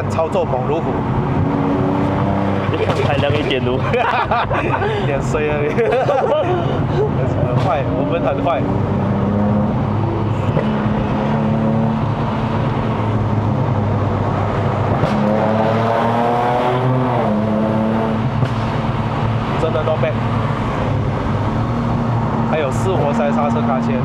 段操作猛如虎。一看才2.5，脸衰而已。很坏，我们很坏。真的 not bad。还有4活塞刹车卡钳。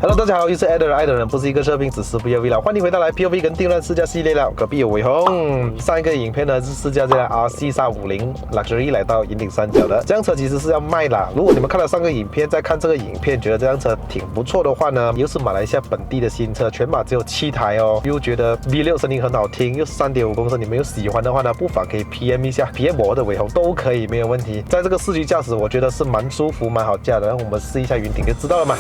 Hello， 大家好，我是 Eder， 爱的人不是一个设定，只是不要为了。欢迎回到来 POV 跟定乱试驾系列了。隔壁有伟鸿。上一个影片呢是试驾这辆 RC 350 Luxury 来到银顶三角的。这辆车其实是要卖啦。如果你们看了上个影片，再看这个影片，觉得这辆车挺不错的话呢，又是马来西亚本地的新车，全马只有7台哦。又觉得 V6 声音很好听，又是3.5公升，你们又喜欢的话呢，不妨可以 PM 一下，PM 我的伟鸿都可以，没有问题。在这个四驱驾驶，我觉得是蛮舒服、蛮好驾的。让我们试一下云顶就知道了嘛。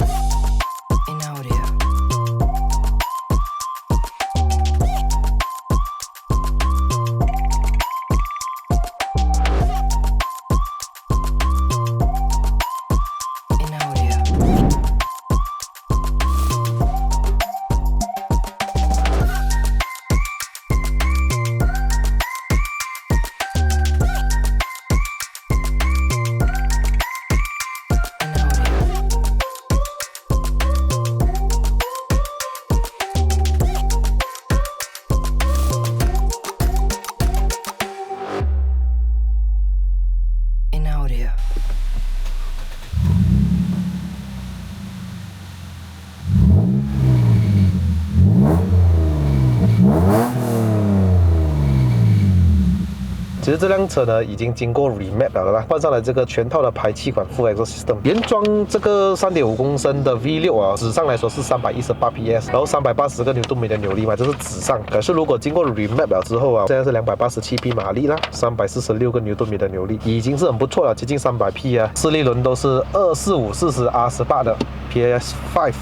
其实这辆车呢已经经过 remap 了啦，换上了这个全套的排气管 Full Exhaust System。原装这个3.5公升的 V6啊，纸上来说是318 PS， 然后380个牛顿米的扭力嘛，这是纸上。可是如果经过 remap 了之后啊，现在是287匹马力啦，346个牛顿米的扭力，已经是很不错了，接近300匹啊。4力轮都是245 40 R18 的 PS5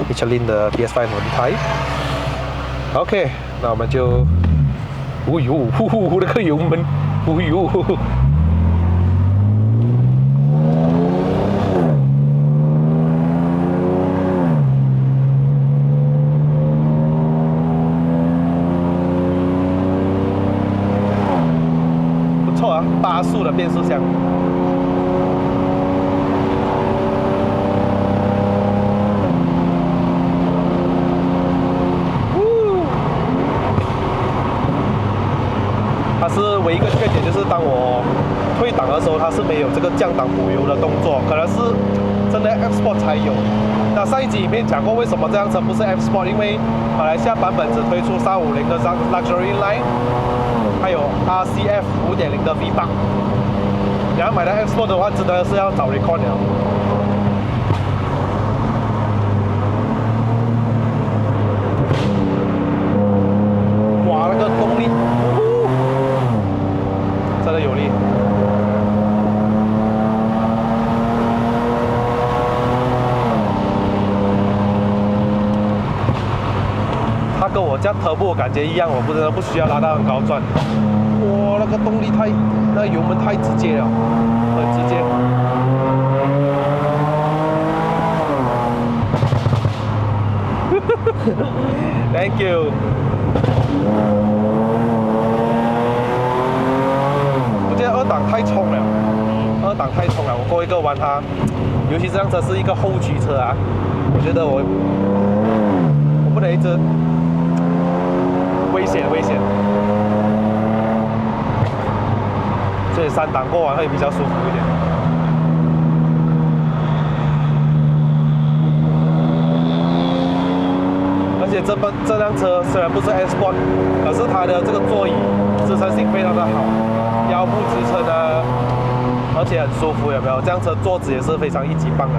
Michelin 的 PS5 轮胎。OK， 那我们就。哦呦，呼呼，那个油门，哦呦，不错啊，8速的变速箱。它是唯一一个缺点就是当我退档的时候，它是没有这个降档补油的动作，可能是真的 F Sport 才有。那上一集影片讲过为什么这辆车不是 F Sport， 因为马来西亚版本只推出350的 Luxury Line， 还有 RCF 5.0的 V8。你要买到 F Sport 的话，真的是要找 Recon 了。哇，那个动力！真的有力，它跟我家turbo感觉一样，我真的不需要拉到很高转。哇，那个动力那个油门太直接了，很直接。Thank you。2档太冲了，2档太冲了。我过一个弯它，尤其这辆车是一个后驱车啊，我觉得我不能一直危险，所以3档过完会比较舒服一点。而且这辆车虽然不是 S Sport， 可是它的这个座椅支撑性非常的好。腰部支撑呢，而且很舒服，有没有？这辆车坐姿也是非常一级棒的。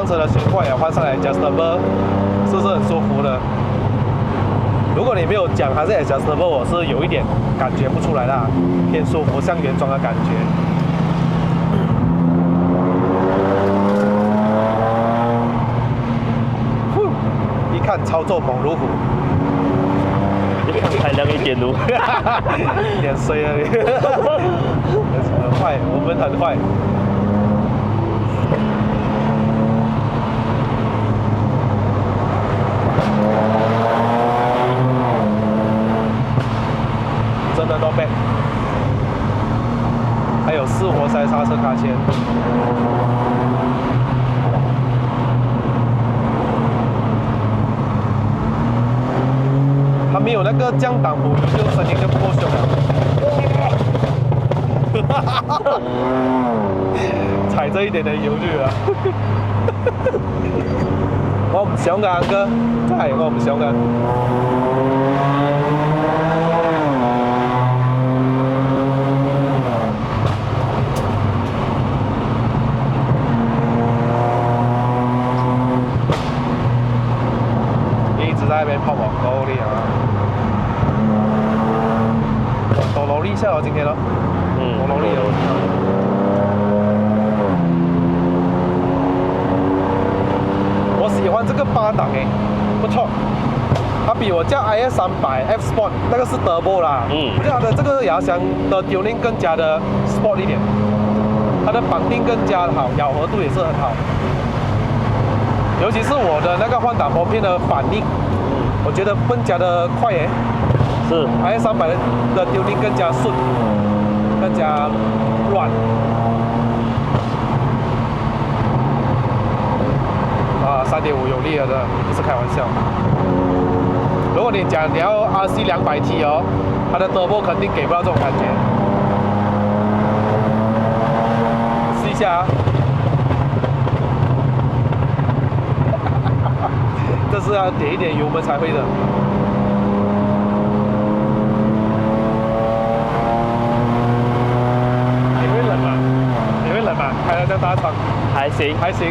辆车的情况也换上来 adjustable， 是不是很舒服的？如果你没有讲它是 adjustable， 我是有一点感觉不出来的，偏舒服，像原装的感觉。一看操作猛如虎，一看排量1.5，脸衰了你，很坏，我们很坏。真的 not bad， 还有4活塞刹车卡钳。它没有那个降档补油，就声音就不够凶了。踩着一点点油就了。我唔想噶，哥，真係我唔想噶。一直在那边泡网沟里啊。多努力一下哦，今天咯。多努力哦。我喜欢这个8档诶，不错。它比我驾 IS300 F Sport 那个是 Turbo 啦，我觉得它的这个牙箱的 tuning 更加的 sport 一点，它的绑定更加好，咬合度也是很好。尤其是我的那个换挡拨片的反应，我觉得更加的快耶。是 IS300的 tuning 更加顺，更加软。3.5有力了的，不是开玩笑。如果你讲你要 RC 200T 哦，它的 Turbo 肯定给不到这种感觉。试一下啊，这是要点一点油门才会的。你会冷吗？你会冷吗？开了这大窗，还行，还行。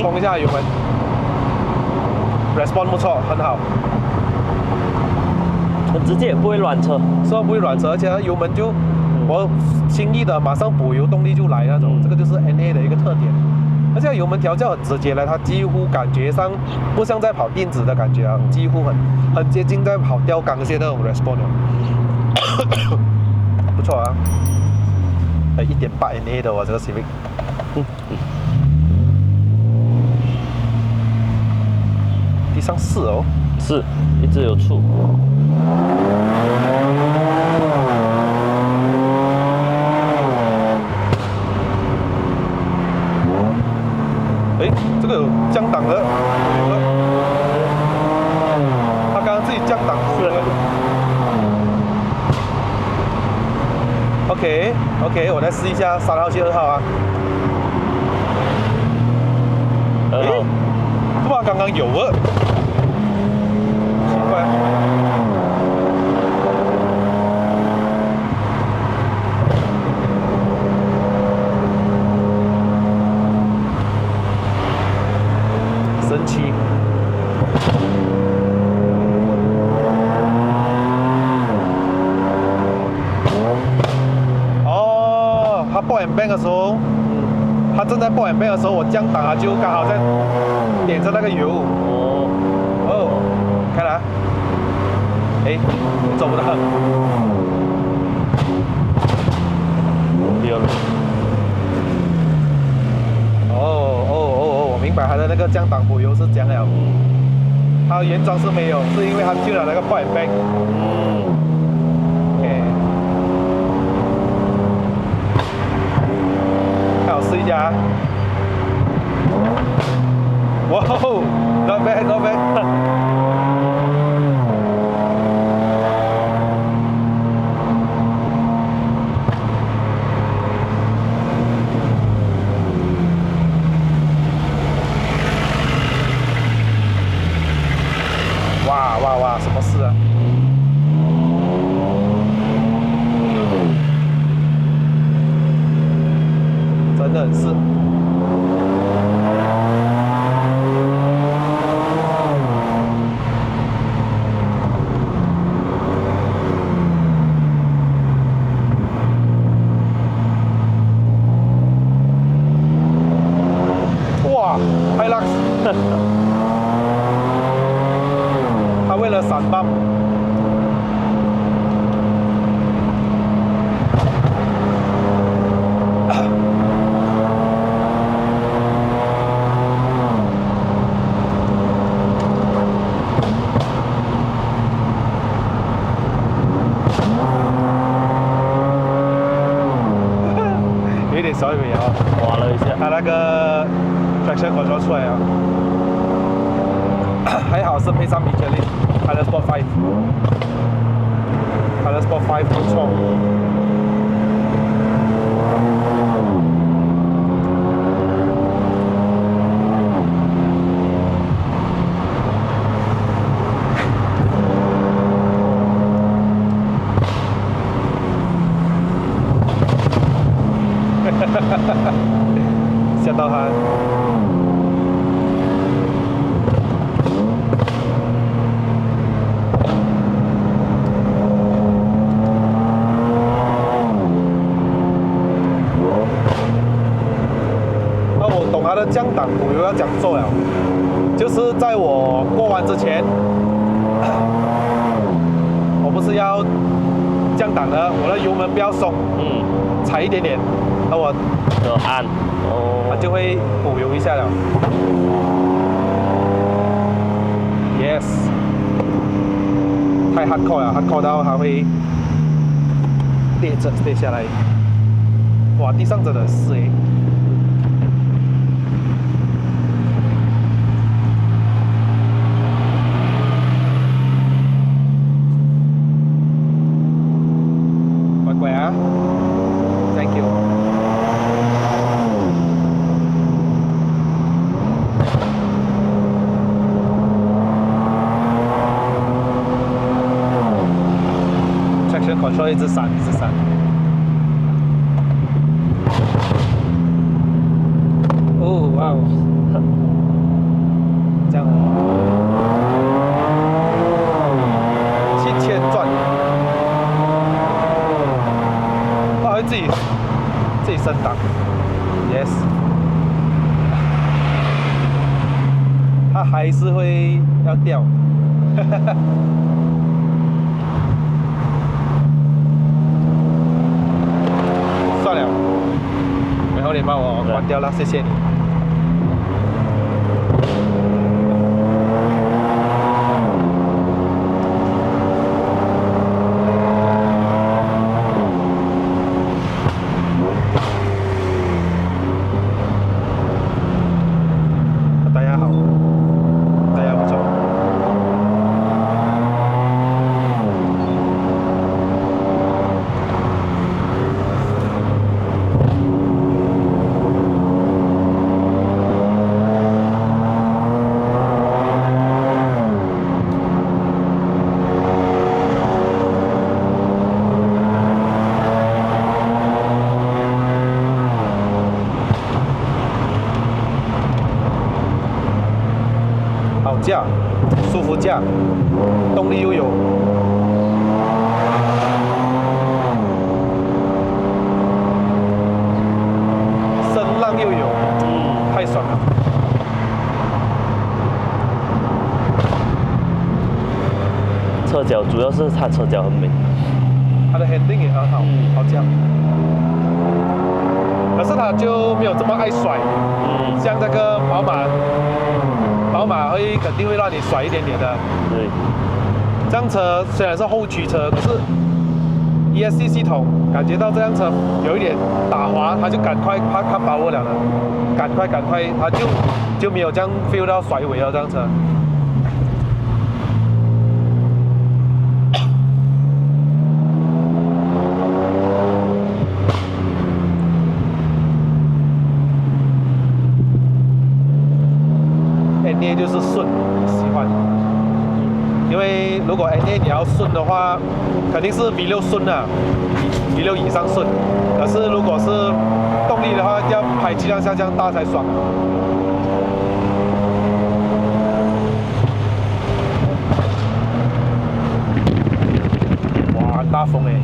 冲一下油门 ，response 不错，很好，很直接，不会软车，是吧？不会软车，而且油门就我轻易的马上补油，动力就来那种，这个就是 NA 的一个特点。而且油门调教很直接了，它几乎感觉上不像在跑电子的感觉啊，几乎很接近在跑吊钢线那种 response， 不错啊，1.8 NA 的哦，这个 Civic。地上4哦，是一直有触。哎，这个有降档的，他刚刚自己降档是。OK， 我再试一下3号去2号啊。2号。不然刚刚有了，奇怪。神奇。哦，他爆眼 bank 的时候。它正在爆眼背的时候，我降档啊，就刚好在点着那个油。哦，开了，哎，走不得。有了。我明白它的那个降档补油是这样了。它原装是没有，是因为它去了那个爆眼背。OK。看我试一下。哇哦 ，not bad not bad。是。哇，Hilux，他为了闪棒。有点小尾啊，滑了一下。它那个 traction control 出来啊，还好是配上米其林，它的 Sport 5，它的 Sport 5不错。吓到他。那我懂他的降档补油要讲做了，就是在我过弯之前，我不是要降档的，我的油门不要松，踩一点点，那我就按，它就会补油一下了。Yes， 太 hardcore 了，hardcore 到它会裂下来。哇，地上真的是诶。乖乖啊 ，Thank you。traction control 一直闪，一直闪。哦，哇哦，这样，7000转，它会自己升档 ，yes， 它还是会要掉，哈哈哈。算了，然后你帮我关掉了，谢谢你。大家好，大家不错。好驾，舒服驾，动力又有，声浪又有，太爽了。侧脚主要是它侧脚很美，它的 handling 也很好，好驾。可是它就没有这么爱甩，像这个宝马会肯定会让你甩一点点的。对，这辆车虽然是后驱车，可是 ESC 系统感觉到这辆车有一点打滑，它就赶快它看把握了的，赶快，它就没有这样 feel 到甩尾了这辆车。NA 就是顺，喜欢。因为如果 NA 你要顺的话，肯定是 V6 顺啊。V6以上顺。可是如果是动力的话，要排气量下降大才爽。哇，很大风哎！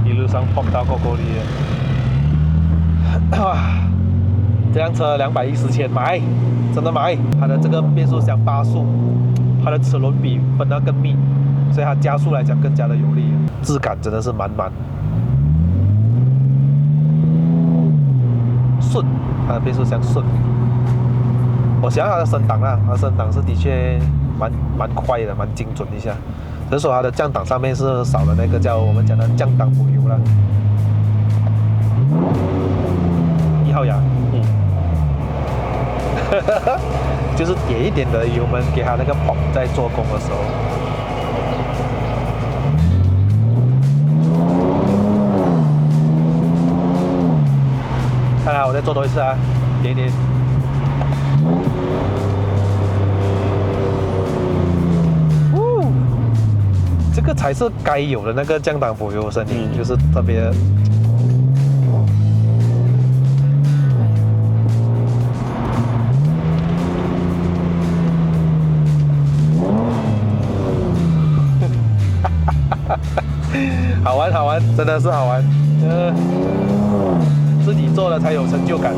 一路上碰到够力了。这辆车210千买，真的买。它的这个变速箱8速，它的齿轮比分得更密，所以它加速来讲更加的有力，质感真的是满满。顺，它的变速箱顺。我想要它的升档啊，它的升档是的确蛮快的，蛮精准一下。只是说它的降档上面是少了那个叫我们讲的降档补油了。1号牙，就是点一点的油门给它那个跑在做工的时候。看来我再做多一次啊，点一点。这个才是该有的那个降档补油声音，就是特别。好玩好玩，真的是好玩。自己做了才有成就感。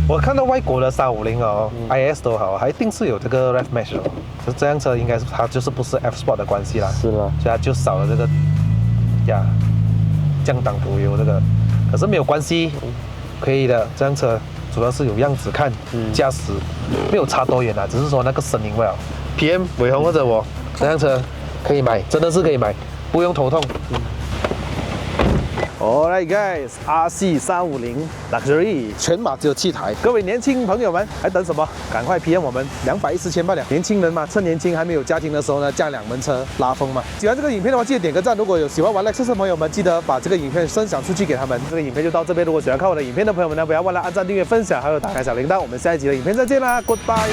我看到外国的350哦，IS 都好，还一定是有这个 Rev Mesh 哦。就这辆车应该是它就是不是 F Sport 的关系啦，是了，所以它就少了这个呀降档补油这个，可是没有关系，可以的。这辆车主要是有样子看，驾驶没有差多远啊，只是说那个声音不了。PM 伟鸿或者我这辆车可以买，真的是可以买，不用头痛。Alright guys, RC350 Luxury 全马只有7台，各位年轻朋友们还等什么？赶快 PM 我们210千罢了。年轻人嘛，趁年轻还没有家庭的时候呢，驾2门车拉风嘛。喜欢这个影片的话，记得点个赞。如果有喜欢玩 Lexus 的朋友们，记得把这个影片分享出去给他们。这个影片就到这边，如果喜欢看我的影片的朋友们呢，不要忘了按赞、订阅、分享，还有打开小铃铛。我们下一集的影片再见啦 ，Goodbye。